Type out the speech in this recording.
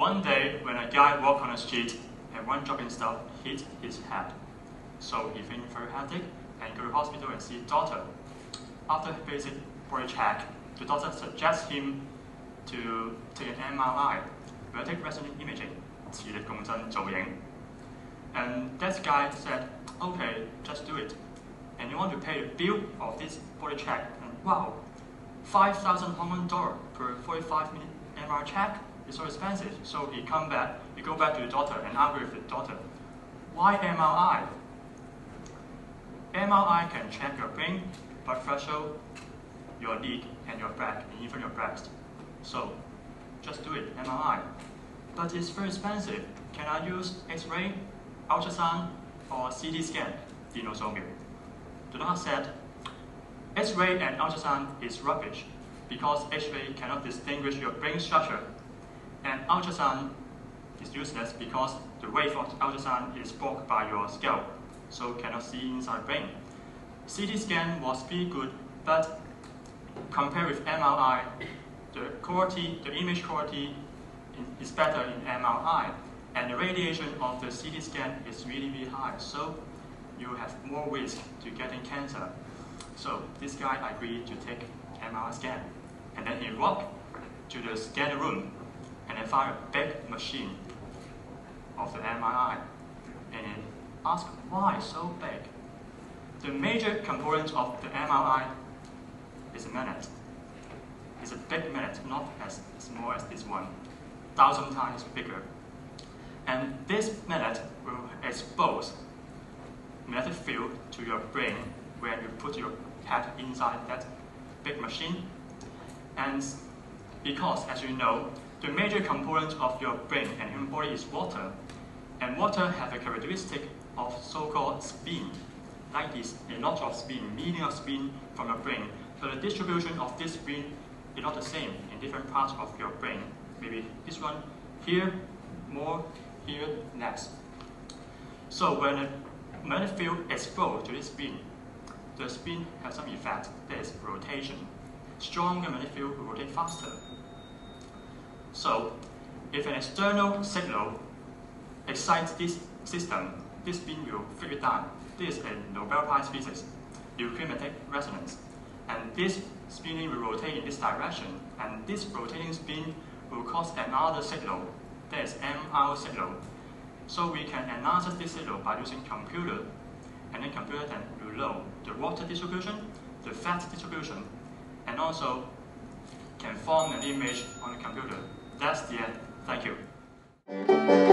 One day, when a guy walked on the street and one dropping stuff hit his head. So he feeling very headache and go to hospital and see doctor. After basic body check, the doctor suggests him to take an MRI, vertic resonance imaging, 磁力共振造影. And that guy said, okay, just do it. And you want to pay the bill of this body check, and wow, 5,000 Hong Kong dollar per 45-minute MRI check is so expensive. So he go back to the doctor and argue with the doctor. Why MRI? MRI can check your brain, blood pressure, your leg, and your back, and even your breast. So just do it, MRI. But it's very expensive. Can I use X-ray, ultrasound, or CT scan? 電腦掃描. The doctor said, X-ray and ultrasound is rubbish because X-ray cannot distinguish your brain structure, and ultrasound is useless because the wave of ultrasound is blocked by your scalp, so cannot see inside the brain. CT scan was pretty good, but compared with MRI, the image quality is better in MRI, and the radiation of the CT scan is really, really high, so you have more risk to getting cancer. So this guy agreed to take MRI scan, and then he walked to the scanner room and then found a big machine of the MRI, and he asked why so big. The major component of the MRI is a magnet. It's a big magnet, not as small as this one, 1,000 times bigger. And this magnet will expose magnetic field to your brain when you put your head inside that big machine. And because, as you know, the major component of your brain and human body is water, and water have a characteristic of so-called spin. Like this, a lot of spin, million of spin from your brain. So the distribution of this spin is not the same in different parts of your brain. Maybe this one here more, here less. So when a magnetic field exposed to this spin, the spin has some effect. That is rotation. Stronger magnetic field will rotate faster. So if an external signal excites this system, this spin will flip it down. This is a Nobel Prize physics, magnetic resonance. And this spinning will rotate in this direction, and this rotating spin will cause another signal, that is MR signal. So we can analyze this signal by using computer, and then computer will know the water distribution, the fat distribution, and also can form an image on the computer. That's the end. Thank you.